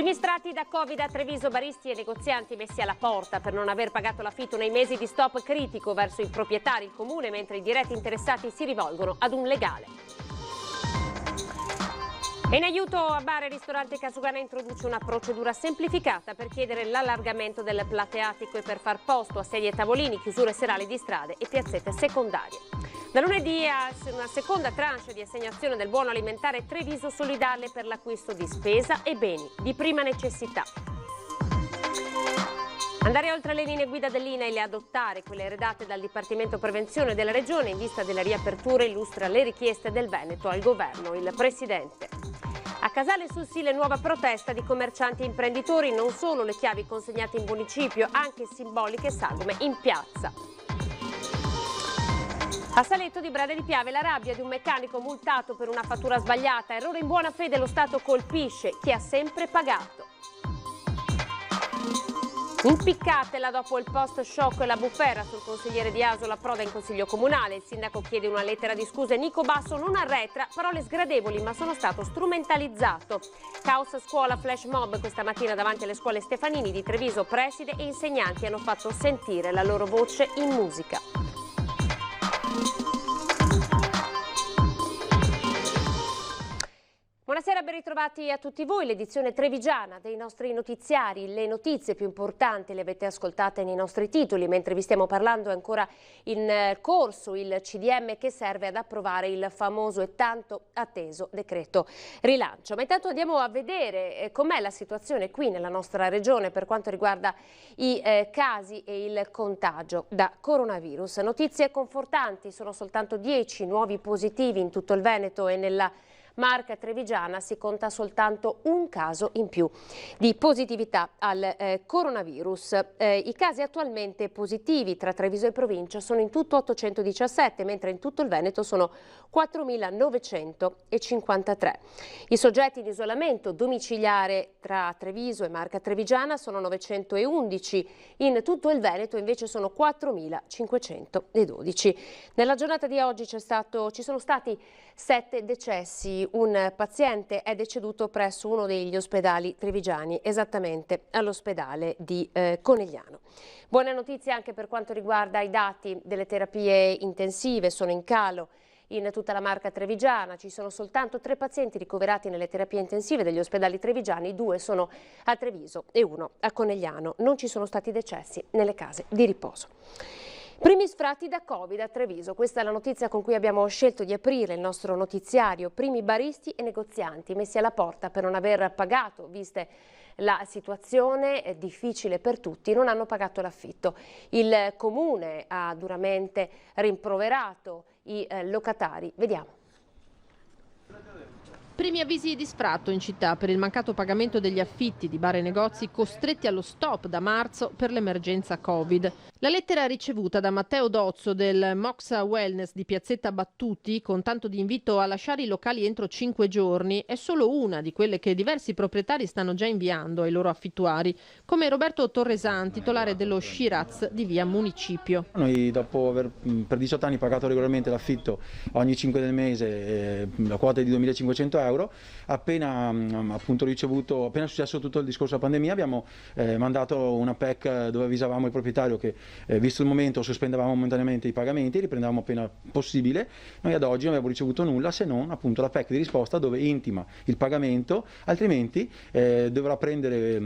Primi strati da Covid a Treviso, baristi e negozianti messi alla porta per non aver pagato l'affitto nei mesi di stop critico verso i proprietari, il comune, mentre i diretti interessati si rivolgono ad un legale. E in aiuto a bar e ristorante, Casugana introduce una procedura semplificata per chiedere l'allargamento del plateatico e per far posto a sedie e tavolini, chiusure serali di strade e piazzette secondarie. Da lunedì una seconda tranche di assegnazione del buono alimentare Treviso Solidale per l'acquisto di spesa e beni di prima necessità. Andare oltre le linee guida dell'INAIL e adottare quelle eredate dal Dipartimento Prevenzione della Regione in vista della riapertura illustra le richieste del Veneto al governo. Il Presidente. A Casale sul Sile nuova protesta di commercianti e imprenditori, non solo le chiavi consegnate in municipio, anche simboliche sagome in piazza. A Saletto di Brade di Piave la rabbia di un meccanico multato per una fattura sbagliata. Errore in buona fede, lo Stato colpisce chi ha sempre pagato. Impiccatela dopo il post-shock e la bufera sul consigliere di Asola Proda in consiglio comunale. Il sindaco chiede una lettera di scuse. Nico Basso non arretra, parole sgradevoli, ma sono stato strumentalizzato. Caos scuola, flash mob questa mattina davanti alle scuole Stefanini di Treviso. Preside e insegnanti hanno fatto sentire la loro voce in musica. Buonasera, ben ritrovati a tutti voi. L'edizione trevigiana dei nostri notiziari. Le notizie più importanti le avete ascoltate nei nostri titoli. Mentre vi stiamo parlando è ancora in corso il CDM che serve ad approvare il famoso e tanto atteso decreto rilancio. Ma intanto andiamo a vedere com'è la situazione qui nella nostra regione per quanto riguarda i casi e il contagio da coronavirus. Notizie confortanti, sono soltanto 10 nuovi positivi in tutto il Veneto e nella Marca trevigiana si conta soltanto un caso in più di positività al coronavirus. I casi attualmente positivi tra Treviso e provincia sono in tutto 817, mentre in tutto il Veneto sono 4.953. I soggetti in isolamento domiciliare tra Treviso e Marca trevigiana sono 911, in tutto il Veneto invece sono 4.512. Nella giornata di oggi ci sono stati 7 decessi. Un paziente è deceduto presso uno degli ospedali trevigiani, esattamente all'ospedale di Conegliano. Buone notizie anche per quanto riguarda i dati delle terapie intensive, sono in calo in tutta la Marca trevigiana. Ci sono soltanto 3 pazienti ricoverati nelle terapie intensive degli ospedali trevigiani, 2 sono a Treviso e 1 a Conegliano. Non ci sono stati decessi nelle case di riposo. Primi sfratti da Covid a Treviso, questa è la notizia con cui abbiamo scelto di aprire il nostro notiziario. Primi baristi e negozianti messi alla porta per non aver pagato, viste la situazione è difficile per tutti, non hanno pagato l'affitto. Il comune ha duramente rimproverato i locatari. Vediamo. Primi avvisi di sfratto in città per il mancato pagamento degli affitti di bar e negozi costretti allo stop da marzo per l'emergenza Covid. La lettera ricevuta da Matteo Dozzo del Moxa Wellness di Piazzetta Battuti, con tanto di invito a lasciare i locali entro 5 giorni, è solo una di quelle che diversi proprietari stanno già inviando ai loro affittuari, come Roberto Torresan, titolare dello Shiraz di via Municipio. Noi dopo aver per 18 anni pagato regolarmente l'affitto ogni 5 del mese, la quota è di 2.500 euro, appena successo tutto il discorso della pandemia abbiamo mandato una PEC dove avvisavamo il proprietario che visto il momento sospendevamo momentaneamente i pagamenti, riprendevamo appena possibile. Noi ad oggi non abbiamo ricevuto nulla se non appunto la PEC di risposta dove intima il pagamento, altrimenti dovrà prendere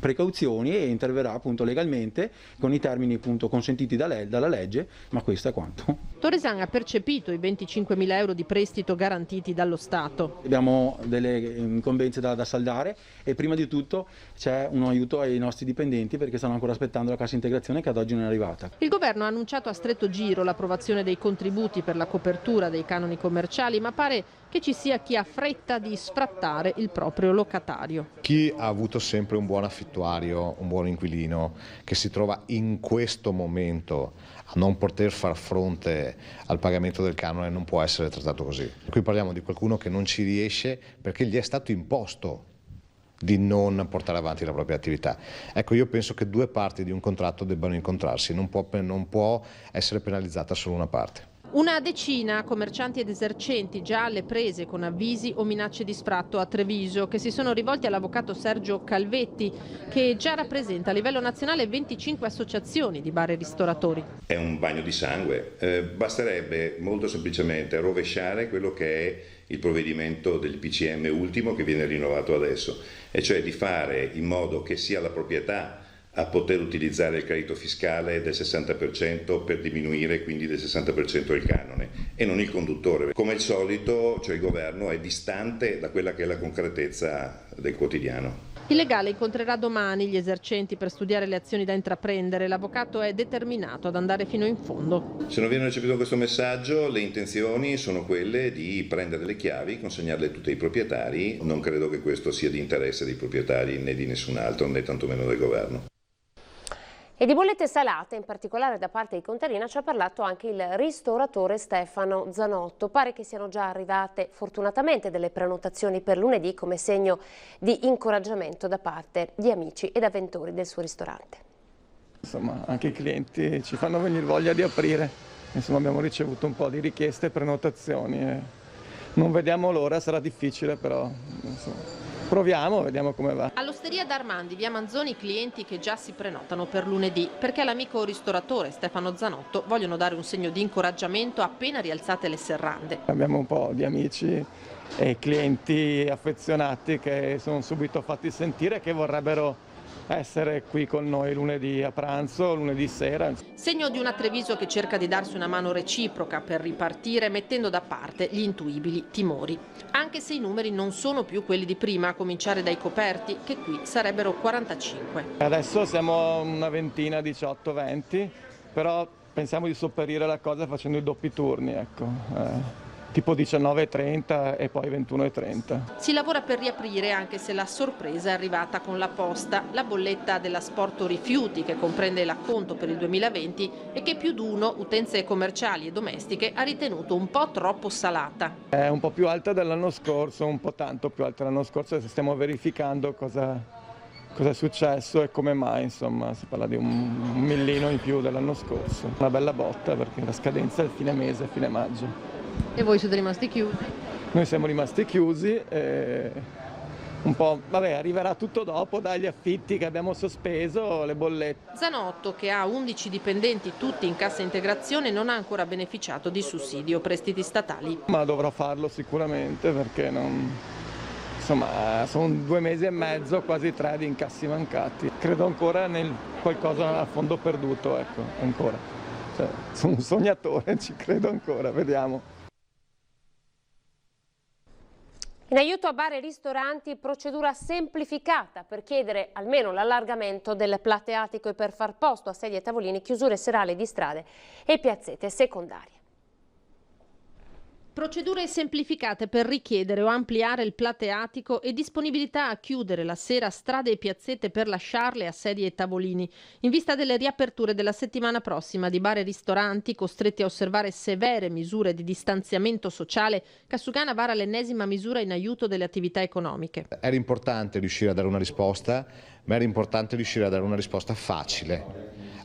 precauzioni e interverrà appunto legalmente con i termini appunto consentiti dalla legge, ma questo è quanto. Torresan ha percepito i 25.000 euro di prestito garantiti dallo Stato. Abbiamo delle incombenze da saldare e prima di tutto c'è un aiuto ai nostri dipendenti perché stanno ancora aspettando la cassa integrazione che ad oggi non è arrivata. Il governo ha annunciato a stretto giro l'approvazione dei contributi per la copertura dei canoni commerciali, ma pare che ci sia chi ha fretta di sfrattare il proprio locatario. Chi ha avuto sempre un buon affittuario, un buon inquilino, che si trova in questo momento a non poter far fronte al pagamento del canone non può essere trattato così. Qui parliamo di qualcuno che non ci riesce perché gli è stato imposto di non portare avanti la propria attività. Ecco, io penso che 2 parti di un contratto debbano incontrarsi, non può essere penalizzata solo una parte. Una decina commercianti ed esercenti già alle prese con avvisi o minacce di sfratto a Treviso, che si sono rivolti all'avvocato Sergio Calvetti, che già rappresenta a livello nazionale 25 associazioni di bar e ristoratori. È un bagno di sangue, basterebbe molto semplicemente rovesciare quello che è il provvedimento del PCM ultimo che viene rinnovato adesso, e cioè di fare in modo che sia la proprietà a poter utilizzare il credito fiscale del 60% per diminuire quindi del 60% il canone, e non il conduttore. Come al solito, cioè il governo è distante da quella che è la concretezza del quotidiano. Il legale incontrerà domani gli esercenti per studiare le azioni da intraprendere. L'avvocato è determinato ad andare fino in fondo. Se non viene recepito questo messaggio, le intenzioni sono quelle di prendere le chiavi, consegnarle a tutti i proprietari. Non credo che questo sia di interesse dei proprietari né di nessun altro, né tantomeno del governo. E di bollette salate, in particolare da parte di Contarina, ci ha parlato anche il ristoratore Stefano Zanotto. Pare che siano già arrivate fortunatamente delle prenotazioni per lunedì come segno di incoraggiamento da parte di amici ed avventori del suo ristorante. Insomma, anche i clienti ci fanno venire voglia di aprire. Insomma, abbiamo ricevuto un po' di richieste e prenotazioni. Non vediamo l'ora, sarà difficile però. Insomma. Proviamo, vediamo come va. All'Osteria d'Armandi, via Manzoni, clienti che già si prenotano per lunedì, perché all'amico ristoratore Stefano Zanotto vogliono dare un segno di incoraggiamento appena rialzate le serrande. Abbiamo un po' di amici e clienti affezionati che sono subito fatti sentire che vorrebbero essere qui con noi lunedì a pranzo, lunedì sera. Segno di una Treviso che cerca di darsi una mano reciproca per ripartire mettendo da parte gli intuibili timori. Anche se i numeri non sono più quelli di prima, a cominciare dai coperti, che qui sarebbero 45. Adesso siamo una ventina, 18-20, però pensiamo di sopperire la cosa facendo i doppi turni, ecco. Tipo 19:30 e poi 21:30. Si lavora per riaprire anche se la sorpresa è arrivata con la posta, la bolletta della Sporto Rifiuti che comprende l'acconto per il 2020 e che più d'uno, utenze commerciali e domestiche, ha ritenuto un po' troppo salata. È un po' più alta dell'anno scorso, un po' tanto più alta dell'anno scorso, stiamo verificando cosa è successo e come mai, insomma, si parla di un millino in più dell'anno scorso. Una bella botta perché la scadenza è il fine mese, fine maggio. E voi siete rimasti chiusi? Noi siamo rimasti chiusi e un po', vabbè, arriverà tutto dopo dagli affitti che abbiamo sospeso, le bollette. Zanotto, che ha 11 dipendenti tutti in cassa integrazione, non ha ancora beneficiato di sussidi o prestiti statali. Ma dovrò farlo sicuramente perché insomma, sono 2 mesi e mezzo, quasi 3 di incassi mancati. Credo ancora nel qualcosa a fondo perduto, ecco, ancora. Cioè, sono un sognatore, ci credo ancora, vediamo. In aiuto a bar e ristoranti, procedura semplificata per chiedere almeno l'allargamento del plateatico e per far posto a sedie e tavolini, chiusure serali di strade e piazzette secondarie. Procedure semplificate per richiedere o ampliare il plateatico e disponibilità a chiudere la sera strade e piazzette per lasciarle a sedie e tavolini. In vista delle riaperture della settimana prossima di bar e ristoranti costretti a osservare severe misure di distanziamento sociale, Cassugana vara l'ennesima misura in aiuto delle attività economiche. Era importante riuscire a dare una risposta, ma era importante riuscire a dare una risposta facile,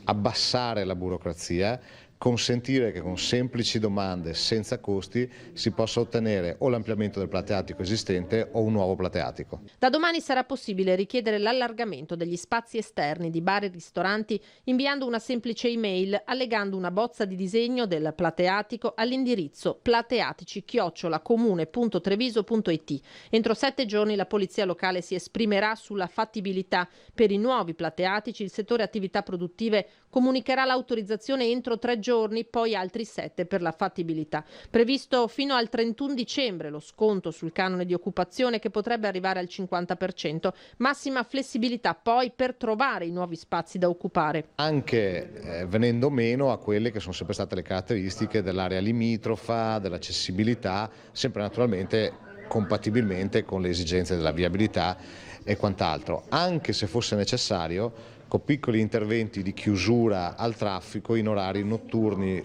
abbassare la burocrazia, consentire che con semplici domande senza costi si possa ottenere o l'ampliamento del plateatico esistente o un nuovo plateatico. Da domani sarà possibile richiedere l'allargamento degli spazi esterni di bar e ristoranti inviando una semplice email allegando una bozza di disegno del plateatico all'indirizzo plateatici@comune.treviso.it. Entro 7 giorni la polizia locale si esprimerà sulla fattibilità. Per i nuovi plateatici il settore attività produttive comunicherà l'autorizzazione entro 3 giorni, poi altri 7 per la fattibilità. Previsto fino al 31 dicembre lo sconto sul canone di occupazione che potrebbe arrivare al 50%, massima flessibilità poi per trovare i nuovi spazi da occupare. Anche venendo meno a quelle che sono sempre state le caratteristiche dell'area limitrofa, dell'accessibilità, sempre naturalmente compatibilmente con le esigenze della viabilità e quant'altro, anche se fosse necessario con piccoli interventi di chiusura al traffico in orari notturni,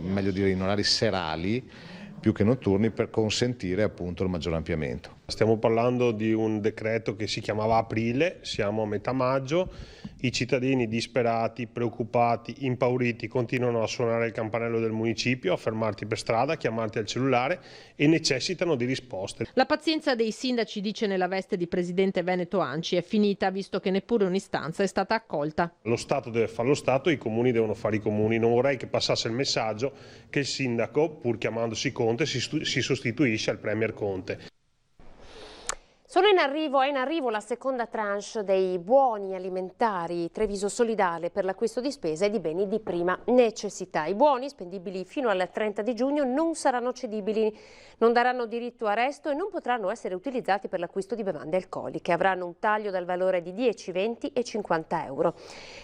meglio dire in orari serali più che notturni, per consentire appunto il maggior ampliamento. Stiamo parlando di un decreto che si chiamava aprile, siamo a metà maggio, i cittadini disperati, preoccupati, impauriti continuano a suonare il campanello del municipio, a fermarti per strada, a chiamarti al cellulare e necessitano di risposte. La pazienza dei sindaci, dice nella veste di presidente Veneto Anci, è finita visto che neppure un'istanza è stata accolta. Lo Stato deve fare lo Stato, i comuni devono fare i comuni. Non vorrei che passasse il messaggio che il sindaco, pur chiamandosi Conte, si sostituisce al premier Conte. È in arrivo la seconda tranche dei buoni alimentari Treviso Solidale per l'acquisto di spesa e di beni di prima necessità. I buoni, spendibili fino al 30 di giugno, non saranno cedibili, non daranno diritto a resto e non potranno essere utilizzati per l'acquisto di bevande alcoliche. Avranno un taglio dal valore di 10, 20 e 50 euro.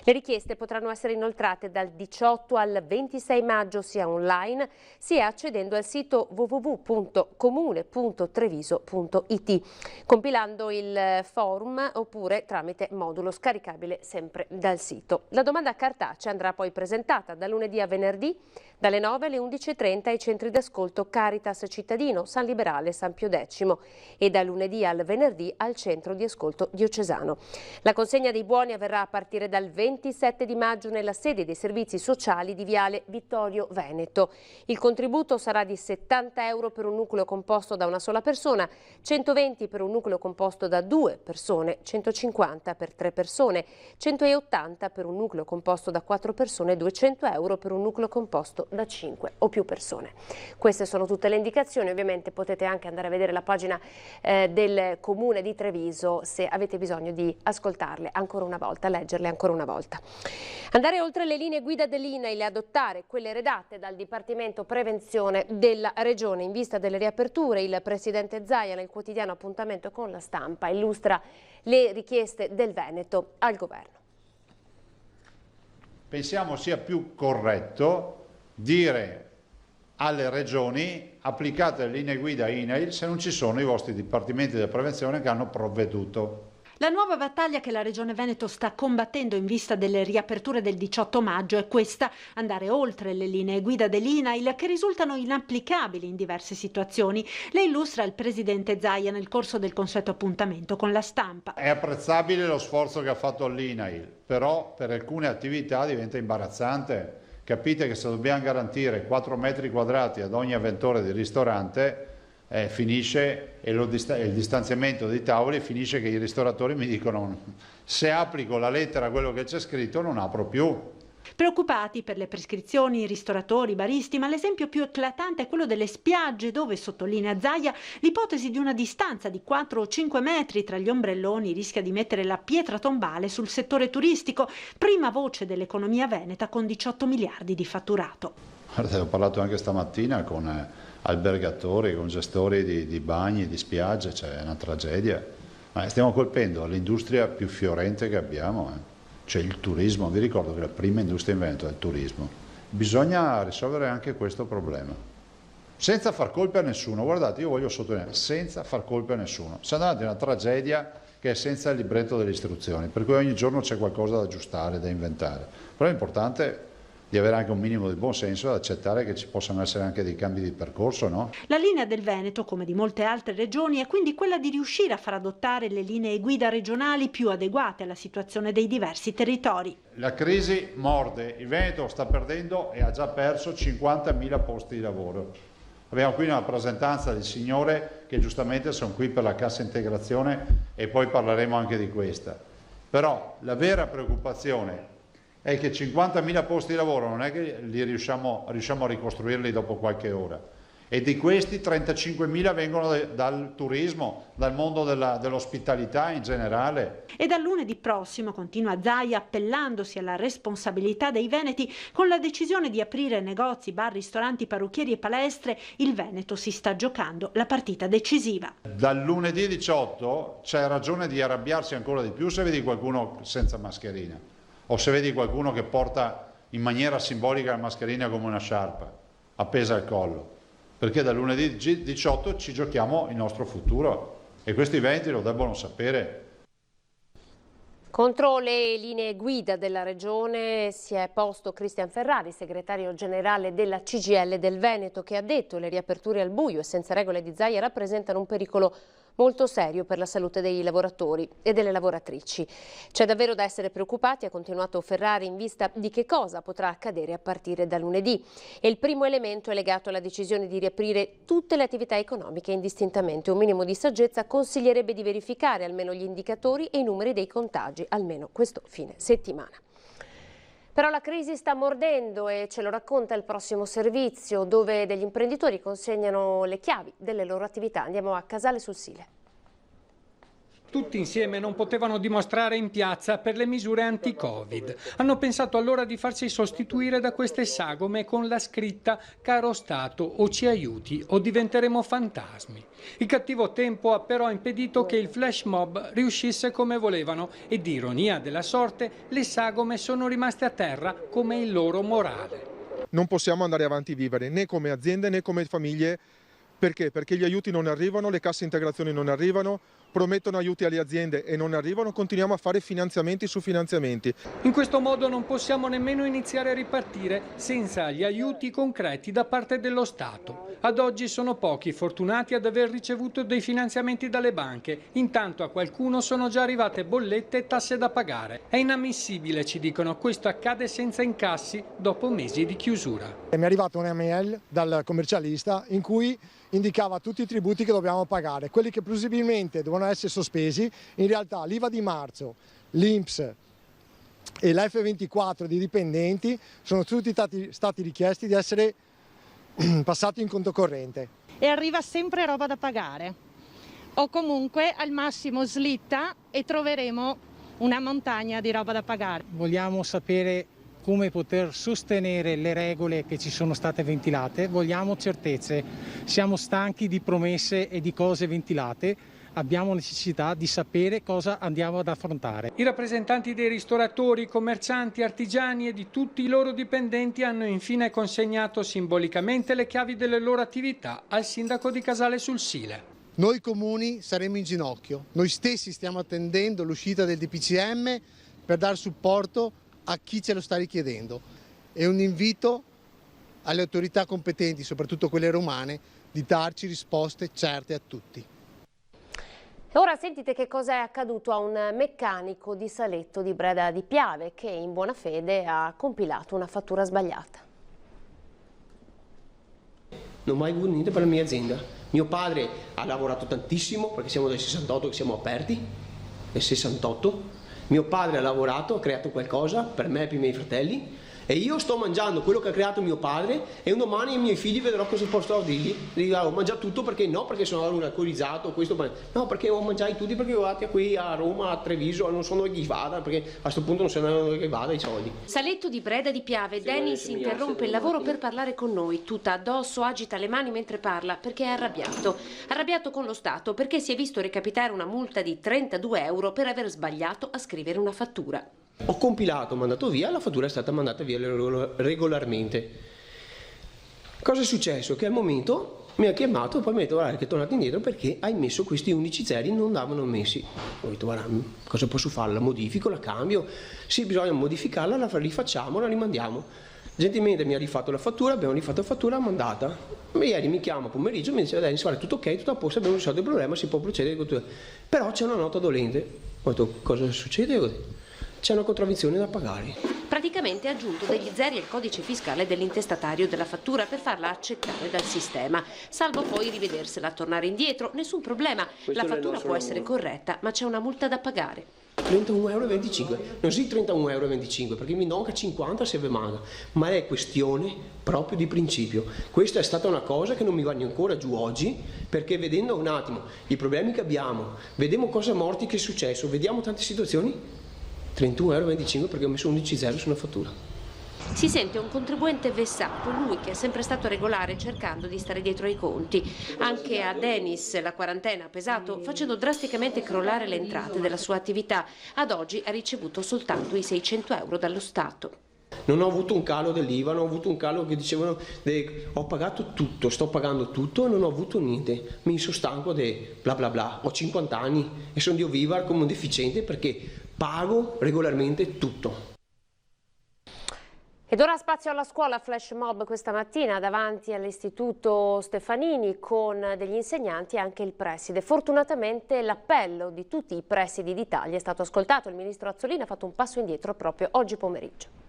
Le richieste potranno essere inoltrate dal 18 al 26 maggio sia online sia accedendo al sito www.comune.treviso.it. compilando il form oppure tramite modulo scaricabile sempre dal sito. La domanda cartacea andrà poi presentata da lunedì a venerdì dalle 9 alle 11:30 ai centri d'ascolto Caritas Cittadino, San Liberale, San Pio X e da lunedì al venerdì al centro di ascolto diocesano. La consegna dei buoni avverrà a partire dal 27 di maggio nella sede dei servizi sociali di Viale Vittorio Veneto. Il contributo sarà di 70 euro per un nucleo composto da una sola persona, 120 per un nucleo composto da 2 persone, 150 per 3 persone, 180 per un nucleo composto da 4 persone e 200 euro per un nucleo composto da 5 o più persone. Queste sono tutte le indicazioni, ovviamente potete anche andare a vedere la pagina del Comune di Treviso se avete bisogno di ascoltarle ancora una volta, leggerle ancora una volta. Andare oltre le linee guida dell'INAIL e adottare quelle redatte dal Dipartimento Prevenzione della Regione. In vista delle riaperture, il Presidente Zaia nel quotidiano Appuntamento con la Stampa illustra le richieste del Veneto al Governo. Pensiamo sia più corretto dire alle regioni: applicate le linee guida INAIL se non ci sono i vostri dipartimenti della prevenzione che hanno provveduto. La nuova battaglia che la Regione Veneto sta combattendo in vista delle riaperture del 18 maggio è questa: andare oltre le linee guida dell'INAIL che risultano inapplicabili in diverse situazioni. Le illustra il Presidente Zaia nel corso del consueto appuntamento con la Stampa. È apprezzabile lo sforzo che ha fatto l'INAIL, però per alcune attività diventa imbarazzante. Capite che se dobbiamo garantire 4 metri quadrati ad ogni avventore di ristorante, finisce e il distanziamento dei tavoli finisce che i ristoratori mi dicono: se applico la lettera a quello che c'è scritto non apro più. Preoccupati per le prescrizioni ristoratori, baristi, ma l'esempio più eclatante è quello delle spiagge dove, sottolinea Zaia, l'ipotesi di una distanza di 4 o 5 metri tra gli ombrelloni rischia di mettere la pietra tombale sul settore turistico, prima voce dell'economia veneta con 18 miliardi di fatturato. Guarda, ho parlato anche stamattina con albergatori, con gestori di bagni, di spiagge, c'è una tragedia. Ma stiamo colpendo l'industria più fiorente che abbiamo, Cioè il turismo. Vi ricordo che la prima industria in Veneto è il turismo. Bisogna risolvere anche questo problema, senza far colpe a nessuno. Guardate, io voglio sottolineare, senza far colpe a nessuno. Stiamo davanti a una tragedia che è senza il libretto delle istruzioni, per cui ogni giorno c'è qualcosa da aggiustare, da inventare. Però è importante di avere anche un minimo di buon senso, ad accettare che ci possano essere anche dei cambi di percorso, no? La linea del Veneto, come di molte altre regioni, è quindi quella di riuscire a far adottare le linee guida regionali più adeguate alla situazione dei diversi territori. La crisi morde, il Veneto sta perdendo e ha già perso 50.000 posti di lavoro. Abbiamo qui una rappresentanza di signore che giustamente sono qui per la cassa integrazione e poi parleremo anche di questa. Però la vera preoccupazione è che 50.000 posti di lavoro non è che li riusciamo a ricostruirli dopo qualche ora, e di questi 35.000 vengono dal turismo, dal mondo dell'ospitalità in generale. E dal lunedì prossimo, continua Zaia, appellandosi alla responsabilità dei veneti, con la decisione di aprire negozi, bar, ristoranti, parrucchieri e palestre, il Veneto si sta giocando la partita decisiva. Dal lunedì 18 c'è ragione di arrabbiarsi ancora di più se vedi qualcuno senza mascherina, o se vedi qualcuno che porta in maniera simbolica la mascherina come una sciarpa appesa al collo, perché dal lunedì 18 ci giochiamo il nostro futuro e questi veneti lo debbono sapere. Contro le linee guida della Regione si è posto Cristian Ferrari, segretario generale della CGIL del Veneto, che ha detto che le riaperture al buio e senza regole di Zaia rappresentano un pericolo molto serio per la salute dei lavoratori e delle lavoratrici. C'è davvero da essere preoccupati, ha continuato Ferrari, in vista di che cosa potrà accadere a partire da lunedì. E il primo elemento è legato alla decisione di riaprire tutte le attività economiche indistintamente. Un minimo di saggezza consiglierebbe di verificare almeno gli indicatori e i numeri dei contagi, almeno questo fine settimana. Però la crisi sta mordendo e ce lo racconta il prossimo servizio, dove degli imprenditori consegnano le chiavi delle loro attività. Andiamo a Casale sul Sile. Tutti insieme non potevano dimostrare in piazza per le misure anti-Covid. Hanno pensato allora di farsi sostituire da queste sagome con la scritta "Caro Stato, o ci aiuti o diventeremo fantasmi". Il cattivo tempo ha però impedito che il flash mob riuscisse come volevano e, di ironia della sorte, le sagome sono rimaste a terra come il loro morale. Non possiamo andare avanti a vivere né come aziende né come famiglie. Perché? Perché gli aiuti non arrivano, le casse integrazioni non arrivano, promettono aiuti alle aziende e non arrivano, continuiamo a fare finanziamenti su finanziamenti. In questo modo non possiamo nemmeno iniziare a ripartire senza gli aiuti concreti da parte dello Stato. Ad oggi sono pochi fortunati ad aver ricevuto dei finanziamenti dalle banche, intanto a qualcuno sono già arrivate bollette e tasse da pagare. È inammissibile, ci dicono, questo accade senza incassi dopo mesi di chiusura. Mi è arrivata un'email dal commercialista in cui indicava tutti i tributi che dobbiamo pagare, quelli che presumibilmente devono essere sospesi. In realtà l'IVA di marzo, l'INPS e l'F24 di dipendenti sono tutti stati richiesti di essere passati in conto corrente. E arriva sempre roba da pagare, o comunque al massimo slitta e troveremo una montagna di roba da pagare. Vogliamo sapere come poter sostenere le regole che ci sono state ventilate, vogliamo certezze, siamo stanchi di promesse e di cose ventilate, abbiamo necessità di sapere cosa andiamo ad affrontare. I rappresentanti dei ristoratori, commercianti, artigiani e di tutti i loro dipendenti hanno infine consegnato simbolicamente le chiavi delle loro attività al sindaco di Casale sul Sile. Noi comuni saremo in ginocchio, noi stessi stiamo attendendo l'uscita del DPCM per dare supporto a chi ce lo sta richiedendo. È un invito alle autorità competenti, soprattutto quelle romane, di darci risposte certe a tutti. Ora sentite che cosa è accaduto a un meccanico di Saletto di Breda di Piave che in buona fede ha compilato una fattura sbagliata. Non ho mai avuto niente per la mia azienda. Mio padre ha lavorato tantissimo perché siamo del 68 che siamo aperti, del 68. Mio padre ha lavorato, ha creato qualcosa per me e per i miei fratelli e io sto mangiando quello che ha creato mio padre e un domani i miei figli vedrò cosa posso dirgli. Ho mangiato tutto perché no, perché sono un alcolizzato, questo, no, perché ho mangiato tutti perché ho andati qui a Roma, a Treviso, non so dove chi vada, perché a questo punto non so dove che vada i soldi. Saletto di Breda di Piave, Dennis interrompe il lavoro per parlare con noi, tutta addosso, agita le mani mentre parla perché è arrabbiato con lo Stato perché si è visto recapitare una multa di 32 euro per aver sbagliato a scrivere una fattura. Ho compilato, ho mandato via, la fattura è stata mandata via regolarmente. Cosa è successo? Che al momento mi ha chiamato e poi mi ha detto guarda che è tornato indietro perché hai messo questi 11 zeri, non andavano messi. Ho detto guarda cosa posso fare? La modifico, la cambio? Sì, bisogna modificarla, la rifacciamo, la rimandiamo. Gentilmente mi ha rifatto la fattura, abbiamo rifatto la fattura, mandata. Ieri mi chiama pomeriggio e mi dice Dennis guarda tutto ok, tutto a posto, abbiamo risolto il problema, si può procedere. Però c'è una nota dolente. Ho detto cosa succede? C'è una contravvenzione da pagare. Praticamente ha aggiunto degli zeri al codice fiscale dell'intestatario della fattura per farla accettare dal sistema, salvo poi rivedersela, tornare indietro, nessun problema. La fattura può essere corretta, ma c'è una multa da pagare. 31,25 euro, non sì 31,25 euro perché mi manca 50 se ve manca, ma è questione proprio di principio. Questa è stata una cosa che non mi va ancora giù oggi perché vedendo un attimo i problemi che abbiamo, vediamo cosa morti che è successo, vediamo tante situazioni. 31,25 euro perché ho messo 11 zero su una fattura. Si sente un contribuente vessato, lui che è sempre stato regolare cercando di stare dietro ai conti. Anche a Dennis la quarantena ha pesato facendo drasticamente crollare le entrate della sua attività. Ad oggi ha ricevuto soltanto i 600 euro dallo Stato. Non ho avuto un calo dell'IVA, non ho avuto un calo che dicevano ho pagato tutto, sto pagando tutto e non ho avuto niente. Mi sono stanco di bla bla bla, ho 50 anni e sono Dio viva come un deficiente perché pago regolarmente tutto. E Ed ora spazio alla scuola, flash mob questa mattina davanti all'Istituto Stefanini con degli insegnanti e anche il preside. Fortunatamente l'appello di tutti i presidi d'Italia è stato ascoltato. Il ministro Azzolina ha fatto un passo indietro proprio oggi pomeriggio.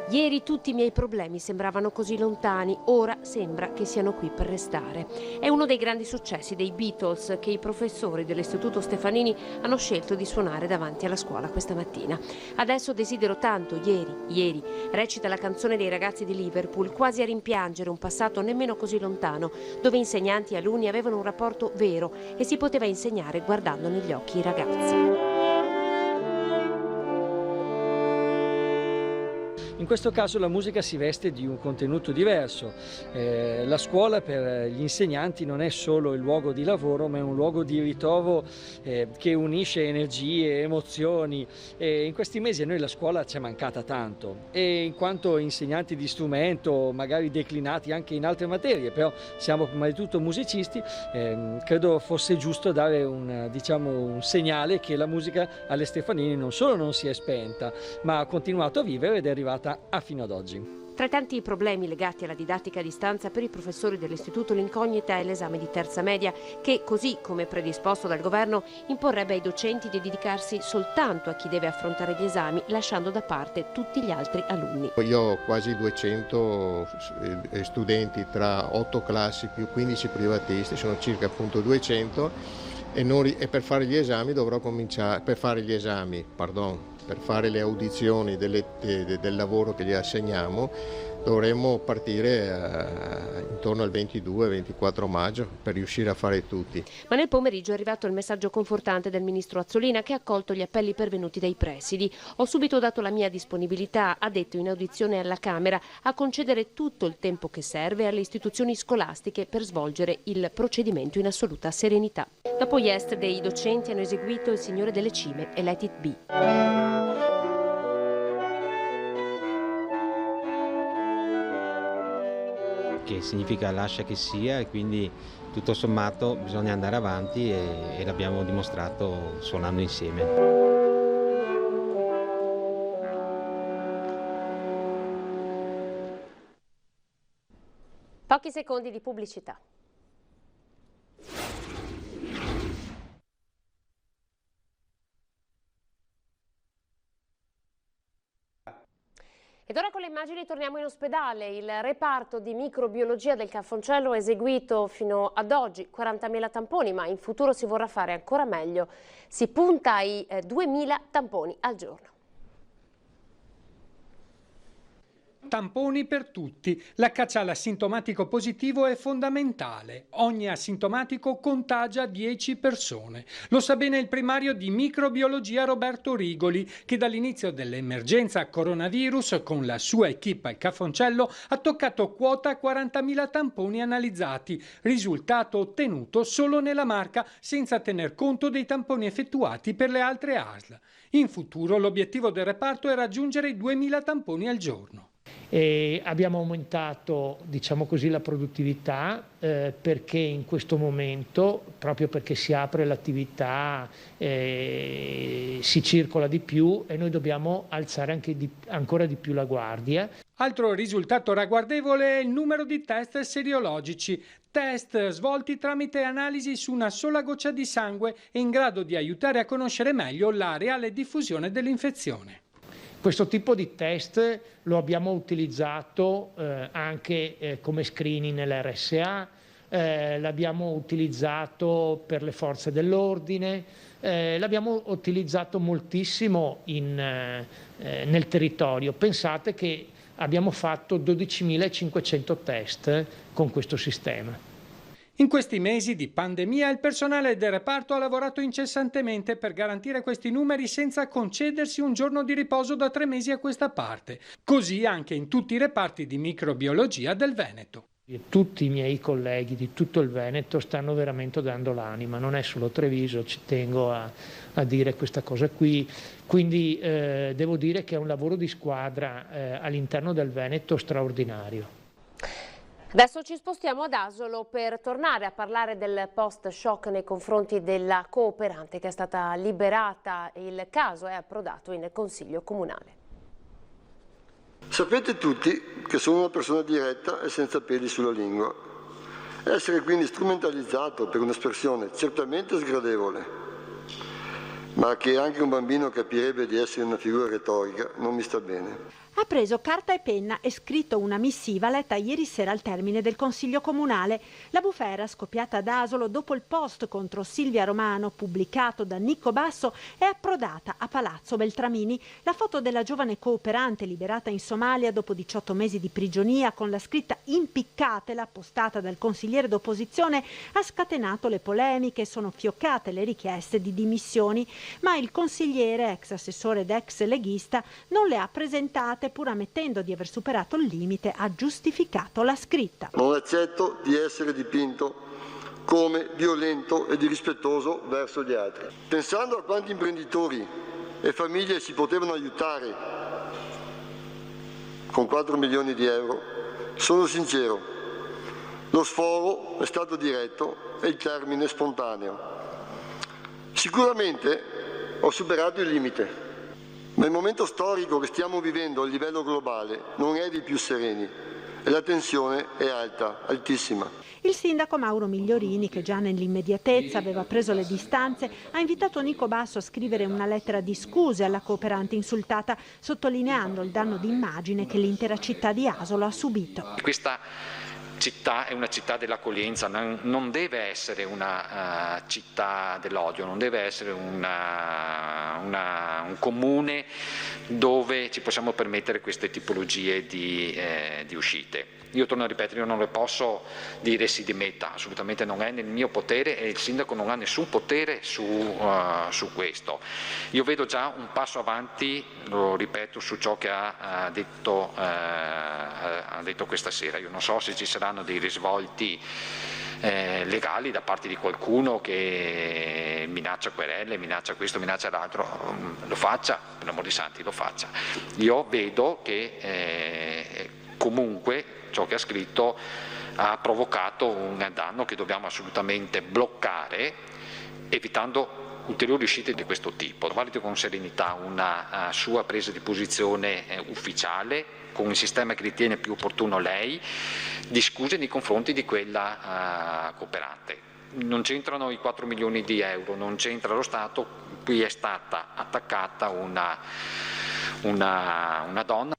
Ieri tutti i miei problemi sembravano così lontani, ora sembra che siano qui per restare. È uno dei grandi successi dei Beatles che i professori dell'Istituto Stefanini hanno scelto di suonare davanti alla scuola questa mattina. Adesso desidero tanto, ieri, recita la canzone dei ragazzi di Liverpool, quasi a rimpiangere un passato nemmeno così lontano, dove insegnanti e alunni avevano un rapporto vero e si poteva insegnare guardando negli occhi i ragazzi. In questo caso la musica si veste di un contenuto diverso. La scuola per gli insegnanti non è solo il luogo di lavoro, ma è un luogo di ritrovo che unisce energie, emozioni. In questi mesi a noi la scuola ci è mancata tanto e in quanto insegnanti di strumento, magari declinati anche in altre materie, però siamo prima di tutto musicisti, credo fosse giusto dare un segnale che la musica alle Stefanini non solo non si è spenta, ma ha continuato a vivere ed è arrivata a fino ad oggi. Tra i tanti problemi legati alla didattica a distanza per i professori dell'istituto, l'incognita è l'esame di terza media che, così come predisposto dal governo, imporrebbe ai docenti di dedicarsi soltanto a chi deve affrontare gli esami, lasciando da parte tutti gli altri alunni. Io ho quasi 200 studenti tra 8 classi più 15 privatisti, sono circa appunto 200 e per fare gli esami dovrò cominciare, per fare le audizioni del lavoro che gli assegniamo, dovremmo partire intorno al 22-24 maggio per riuscire a fare tutti. Ma nel pomeriggio è arrivato il messaggio confortante del ministro Azzolina che ha accolto gli appelli pervenuti dai presidi. Ho subito dato la mia disponibilità, ha detto in audizione alla Camera, a concedere tutto il tempo che serve alle istituzioni scolastiche per svolgere il procedimento in assoluta serenità. Dopo yesterday i docenti hanno eseguito Il Signore delle Cime e Let It Be. Che significa lascia che sia, e quindi tutto sommato bisogna andare avanti e l'abbiamo dimostrato suonando insieme. Pochi secondi di pubblicità. Ed ora con le immagini torniamo in ospedale. Il reparto di microbiologia del Cafoncello ha eseguito fino ad oggi 40.000 tamponi, ma in futuro si vorrà fare ancora meglio. Si punta ai 2.000 tamponi al giorno. Tamponi per tutti. La caccia all'asintomatico positivo è fondamentale. Ogni asintomatico contagia 10 persone. Lo sa bene il primario di microbiologia Roberto Rigoli, che dall'inizio dell'emergenza coronavirus con la sua equipe al Cafoncello ha toccato quota 40.000 tamponi analizzati, risultato ottenuto solo nella Marca senza tener conto dei tamponi effettuati per le altre ASL. In futuro l'obiettivo del reparto è raggiungere i 2.000 tamponi al giorno. E abbiamo aumentato, diciamo così, la produttività perché in questo momento, proprio perché si apre l'attività, si circola di più e noi dobbiamo alzare ancora di più la guardia. Altro risultato ragguardevole è il numero di test seriologici, test svolti tramite analisi su una sola goccia di sangue e in grado di aiutare a conoscere meglio la reale diffusione dell'infezione. Questo tipo di test lo abbiamo utilizzato anche come screening nell'RSA, l'abbiamo utilizzato per le forze dell'ordine, l'abbiamo utilizzato moltissimo nel territorio. Pensate che abbiamo fatto 12.500 test con questo sistema. In questi mesi di pandemia il personale del reparto ha lavorato incessantemente per garantire questi numeri senza concedersi un giorno di riposo da 3 mesi a questa parte. Così anche in tutti i reparti di microbiologia del Veneto. Tutti i miei colleghi di tutto il Veneto stanno veramente dando l'anima, non è solo Treviso, ci tengo a dire questa cosa qui. Quindi devo dire che è un lavoro di squadra all'interno del Veneto straordinario. Adesso ci spostiamo ad Asolo per tornare a parlare del post-shock nei confronti della cooperante che è stata liberata. Il caso è approdato in Consiglio Comunale. Sapete tutti che sono una persona diretta e senza peli sulla lingua. Essere quindi strumentalizzato per un'espressione certamente sgradevole, ma che anche un bambino capirebbe di essere una figura retorica, non mi sta bene. Ha preso carta e penna e scritto una missiva letta ieri sera al termine del Consiglio Comunale. La bufera, scoppiata ad Asolo dopo il post contro Silvia Romano pubblicato da Nico Basso, è approdata a Palazzo Beltramini. La foto della giovane cooperante liberata in Somalia dopo 18 mesi di prigionia con la scritta "Impiccatela" postata dal consigliere d'opposizione ha scatenato le polemiche, sono fioccate le richieste di dimissioni, ma il consigliere, ex assessore ed ex leghista, non le ha presentate, pur ammettendo di aver superato il limite, ha giustificato la scritta. Non accetto di essere dipinto come violento e irrispettoso verso gli altri. Pensando a quanti imprenditori e famiglie si potevano aiutare con 4 milioni di euro, sono sincero, lo sforo è stato diretto e il termine spontaneo. Sicuramente ho superato il limite. Ma il momento storico che stiamo vivendo a livello globale non è dei più sereni e la tensione è alta, altissima. Il sindaco Mauro Migliorini, che già nell'immediatezza aveva preso le distanze, ha invitato Nico Basso a scrivere una lettera di scuse alla cooperante insultata, sottolineando il danno d'immagine che l'intera città di Asolo ha subito. Questa città è una città dell'accoglienza, non deve essere una città dell'odio, non deve essere un comune dove ci possiamo permettere queste tipologie di uscite. Io torno a ripetere, io non le posso dire si dimetta, assolutamente non è nel mio potere e il sindaco non ha nessun potere su questo. Io vedo già un passo avanti, lo ripeto, su ciò che ha detto questa sera. Io non so se ci saranno dei risvolti legali da parte di qualcuno che minaccia querele, minaccia questo, minaccia l'altro, lo faccia, per l'amor di santi lo faccia. Io vedo che comunque ciò che ha scritto ha provocato un danno che dobbiamo assolutamente bloccare, evitando ulteriori uscite di questo tipo. Valuto con serenità una sua presa di posizione ufficiale, con il sistema che ritiene più opportuno lei, di scuse nei confronti di quella cooperante. Non c'entrano i 4 milioni di euro, non c'entra lo Stato, qui è stata attaccata una donna.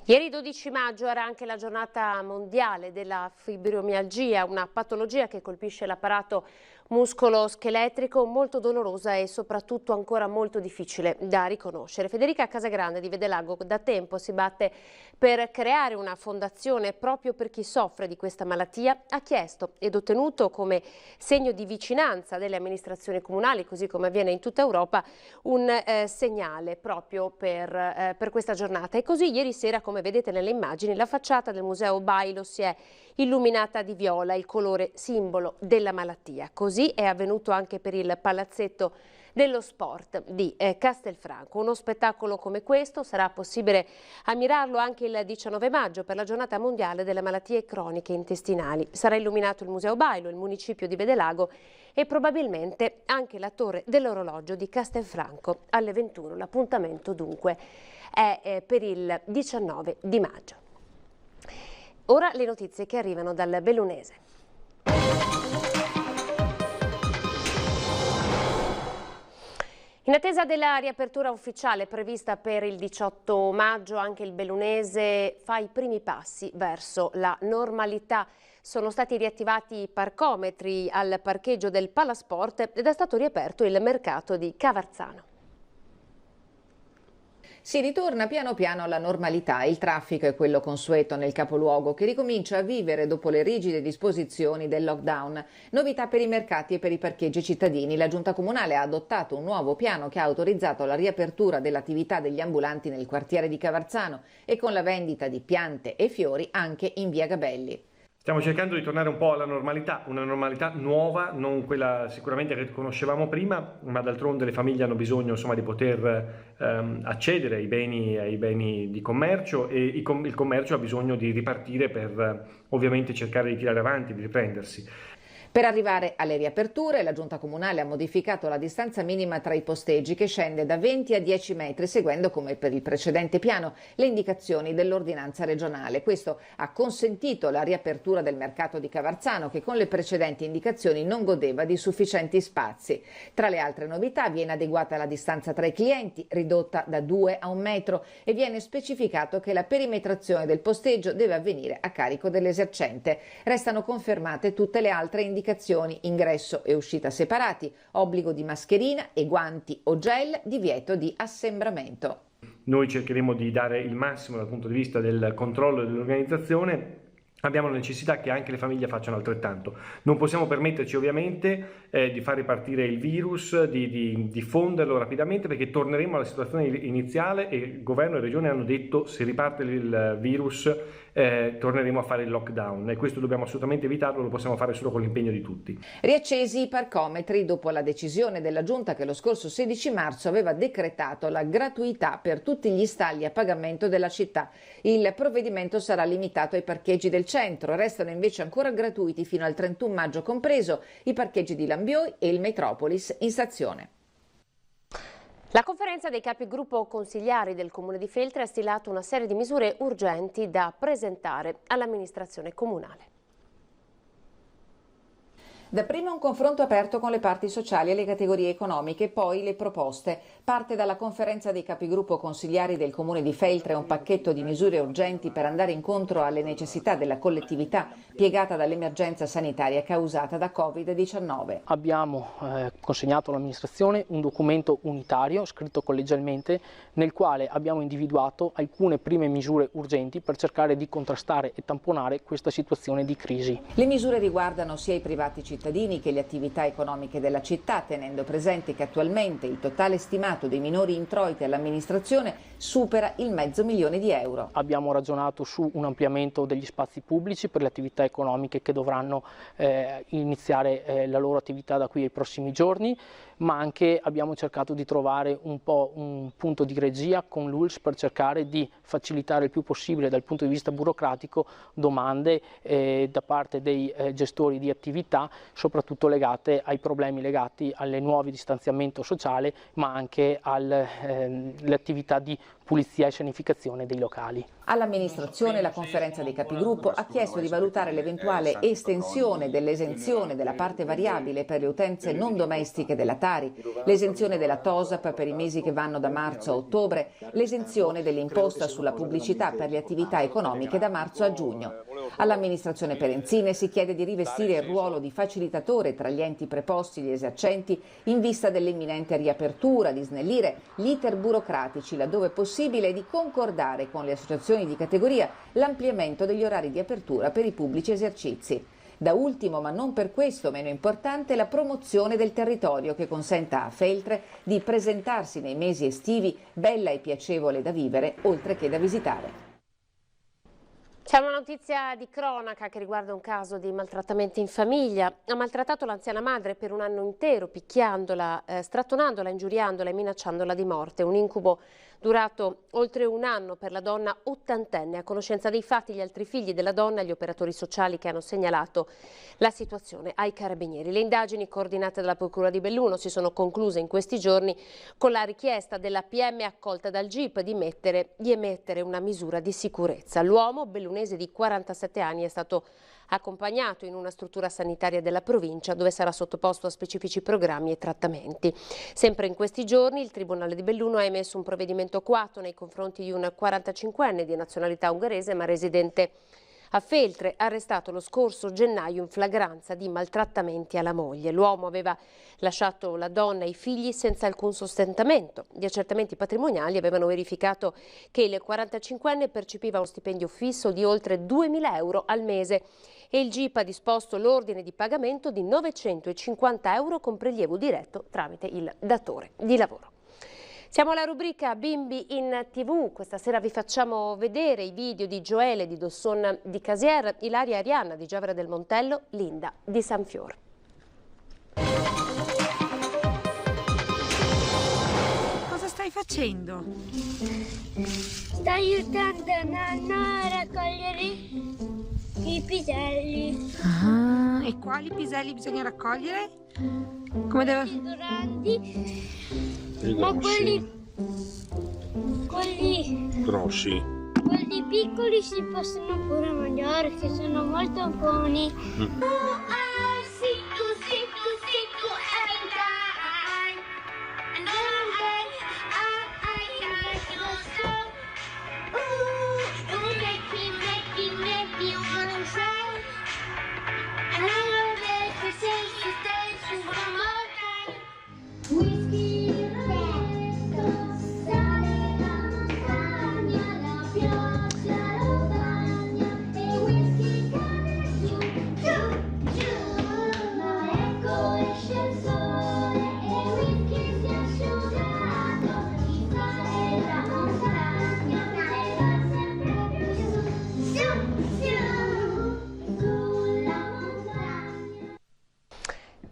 Ieri 12 maggio era anche la giornata mondiale della fibromialgia, una patologia che colpisce l'apparato muscolo-scheletrico, molto dolorosa e soprattutto ancora molto difficile da riconoscere. Federica Casagrande di Vedelago da tempo si batte per creare una fondazione proprio per chi soffre di questa malattia. Ha chiesto ed ottenuto, come segno di vicinanza delle amministrazioni comunali, così come avviene in tutta Europa, un segnale proprio per questa giornata. E così ieri sera, come vedete nelle immagini, la facciata del Museo Bailo si è illuminata di viola, il colore simbolo della malattia. Così è avvenuto anche per il Palazzetto dello Sport di Castelfranco. Uno spettacolo come questo sarà possibile ammirarlo anche il 19 maggio per la giornata mondiale delle malattie croniche intestinali. Sarà illuminato il Museo Bailo, il municipio di Vedelago e probabilmente anche la torre dell'orologio di Castelfranco alle 21. L'appuntamento dunque è per il 19 di maggio. Ora le notizie che arrivano dal Bellunese. In attesa della riapertura ufficiale prevista per il 18 maggio, anche il Bellunese fa i primi passi verso la normalità. Sono stati riattivati i parcometri al parcheggio del Palasport ed è stato riaperto il mercato di Cavarzano. Si ritorna piano piano alla normalità. Il traffico è quello consueto nel capoluogo, che ricomincia a vivere dopo le rigide disposizioni del lockdown. Novità per i mercati e per i parcheggi cittadini. La Giunta Comunale ha adottato un nuovo piano che ha autorizzato la riapertura dell'attività degli ambulanti nel quartiere di Cavarzano e con la vendita di piante e fiori anche in via Gabelli. Stiamo cercando di tornare un po' alla normalità, una normalità nuova, non quella sicuramente che conoscevamo prima, ma d'altronde le famiglie hanno bisogno, insomma, di poter accedere ai beni di commercio, e il commercio ha bisogno di ripartire per ovviamente cercare di tirare avanti, di riprendersi. Per arrivare alle riaperture, la Giunta Comunale ha modificato la distanza minima tra i posteggi, che scende da 20 a 10 metri, seguendo, come per il precedente piano, le indicazioni dell'ordinanza regionale. Questo ha consentito la riapertura del mercato di Cavarzano, che con le precedenti indicazioni non godeva di sufficienti spazi. Tra le altre novità viene adeguata la distanza tra i clienti, ridotta da 2 a 1 metro, e viene specificato che la perimetrazione del posteggio deve avvenire a carico dell'esercente. Restano confermate tutte le altre indicazioni: ingresso e uscita separati, obbligo di mascherina e guanti o gel, divieto di assembramento. Noi cercheremo di dare il massimo dal punto di vista del controllo e dell'organizzazione. Abbiamo la necessità che anche le famiglie facciano altrettanto. Non possiamo permetterci ovviamente di far ripartire il virus, di diffonderlo rapidamente, perché torneremo alla situazione iniziale, e il governo e la regione hanno detto: se riparte il virus torneremo a fare il lockdown, e questo dobbiamo assolutamente evitarlo, lo possiamo fare solo con l'impegno di tutti. Riaccesi i parcometri dopo la decisione della Giunta, che lo scorso 16 marzo aveva decretato la gratuità per tutti gli stalli a pagamento della città. Il provvedimento sarà limitato ai parcheggi del centro, restano invece ancora gratuiti fino al 31 maggio compreso i parcheggi di Lambioi e il Metropolis in stazione. La conferenza dei capigruppo consigliari del Comune di Feltre ha stilato una serie di misure urgenti da presentare all'amministrazione comunale. Dapprima un confronto aperto con le parti sociali e le categorie economiche, poi le proposte. Parte dalla conferenza dei capigruppo consigliari del Comune di Feltre un pacchetto di misure urgenti per andare incontro alle necessità della collettività piegata dall'emergenza sanitaria causata da Covid-19. Abbiamo consegnato all'amministrazione un documento unitario scritto collegialmente, nel quale abbiamo individuato alcune prime misure urgenti per cercare di contrastare e tamponare questa situazione di crisi. Le misure riguardano sia i privati cittadini che le attività economiche della città, tenendo presente che attualmente il totale stimato dei minori introiti all'amministrazione supera il €500.000. Abbiamo ragionato su un ampliamento degli spazi pubblici per le attività economiche che dovranno iniziare la loro attività da qui ai prossimi giorni, ma anche abbiamo cercato di trovare un po' un punto di regia con l'ULSS per cercare di facilitare il più possibile dal punto di vista burocratico domande da parte dei gestori di attività, soprattutto legate ai problemi legati alle nuove distanziamento sociale, ma anche alle attività di pulizia e sanificazione dei locali. All'amministrazione la conferenza dei capigruppo ha chiesto di valutare l'eventuale estensione dell'esenzione della parte variabile per le utenze non domestiche della Tari, l'esenzione della TOSAP per i mesi che vanno da marzo a ottobre, l'esenzione dell'imposta sulla pubblicità per le attività economiche da marzo a giugno. All'amministrazione Perenzine si chiede di rivestire il ruolo di facilitatore tra gli enti preposti e gli esercenti in vista dell'imminente riapertura, di snellire gli iter burocratici laddove possibile e di concordare con le associazioni di categoria l'ampliamento degli orari di apertura per i pubblici esercizi. Da ultimo, ma non per questo meno importante, la promozione del territorio che consenta a Feltre di presentarsi nei mesi estivi bella e piacevole da vivere oltre che da visitare. C'è una notizia di cronaca che riguarda un caso di maltrattamenti in famiglia. Ha maltrattato l'anziana madre per un anno intero, picchiandola, strattonandola, ingiuriandola e minacciandola di morte. Un incubo durato oltre un anno per la donna ottantenne. A conoscenza dei fatti gli altri figli della donna e gli operatori sociali che hanno segnalato la situazione ai carabinieri. Le indagini coordinate dalla Procura di Belluno si sono concluse in questi giorni con la richiesta della PM accolta dal GIP di emettere una misura di sicurezza. L'uomo, bellunese di 47 anni, è stato accompagnato in una struttura sanitaria della provincia dove sarà sottoposto a specifici programmi e trattamenti. Sempre in questi giorni il Tribunale di Belluno ha emesso un provvedimento coatto nei confronti di un 45enne di nazionalità ungherese ma residente a Feltre, arrestato lo scorso gennaio in flagranza di maltrattamenti alla moglie. L'uomo aveva lasciato la donna e i figli senza alcun sostentamento. Gli accertamenti patrimoniali avevano verificato che il 45enne percepiva uno stipendio fisso di oltre 2.000 euro al mese e il GIP ha disposto l'ordine di pagamento di 950 euro con prelievo diretto tramite il datore di lavoro. Siamo alla rubrica Bimbi in TV. Questa sera vi facciamo vedere i video di Gioele di Dosson di Casier, Ilaria e Arianna di Giovere del Montello, Linda di Sanfior. Cosa stai facendo? Sto aiutando nonno a raccogliere i piselli. Ah, e quali piselli bisogna raccogliere? Come deve... Quelli grandi. Ma quelli grossi. Quelli piccoli si possono pure mangiare, che sono molto buoni.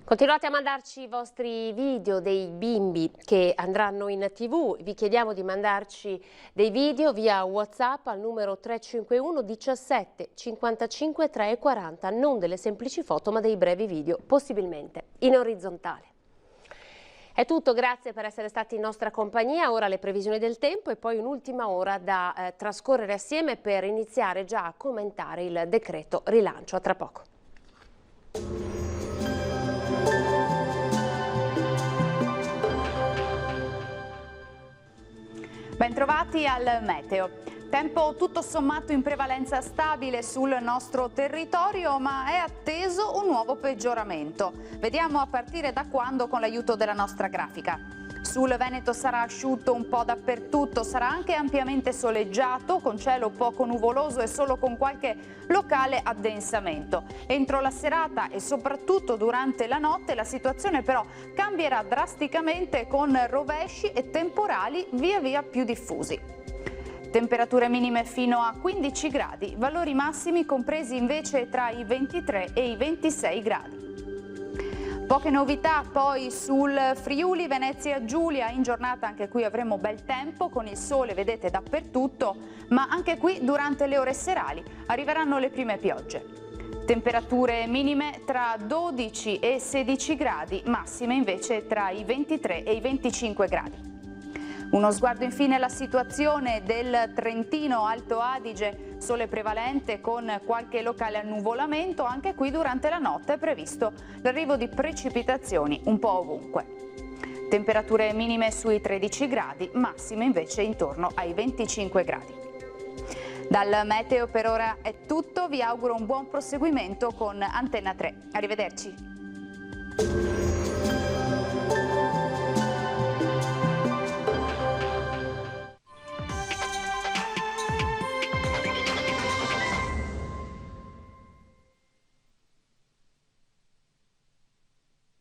Continuate a mandarci i vostri video dei bimbi che andranno in TV. Vi chiediamo di mandarci dei video via WhatsApp al numero 351 17 55 340, non delle semplici foto ma dei brevi video, possibilmente in orizzontale. È tutto, grazie per essere stati in nostra compagnia. Ora le previsioni del tempo e poi un'ultima ora da trascorrere assieme per iniziare già a commentare il decreto rilancio. A tra poco. Bentrovati al meteo. Tempo tutto sommato in prevalenza stabile sul nostro territorio, ma è atteso un nuovo peggioramento. Vediamo a partire da quando con l'aiuto della nostra grafica. Sul Veneto sarà asciutto un po' dappertutto, sarà anche ampiamente soleggiato, con cielo poco nuvoloso e solo con qualche locale addensamento. Entro la serata e soprattutto durante la notte la situazione però cambierà drasticamente con rovesci e temporali via via più diffusi. Temperature minime fino a 15 gradi, valori massimi compresi invece tra i 23 e i 26 gradi. Poche novità poi sul Friuli, Venezia Giulia, in giornata anche qui avremo bel tempo con il sole, vedete, dappertutto, ma anche qui durante le ore serali arriveranno le prime piogge. Temperature minime tra 12 e 16 gradi, massime invece tra i 23 e i 25 gradi. Uno sguardo infine alla situazione del Trentino Alto Adige, sole prevalente con qualche locale annuvolamento, anche qui durante la notte è previsto l'arrivo di precipitazioni un po' ovunque. Temperature minime sui 13 gradi, massime invece intorno ai 25 gradi. Dal meteo per ora è tutto, vi auguro un buon proseguimento con Antenna 3. Arrivederci.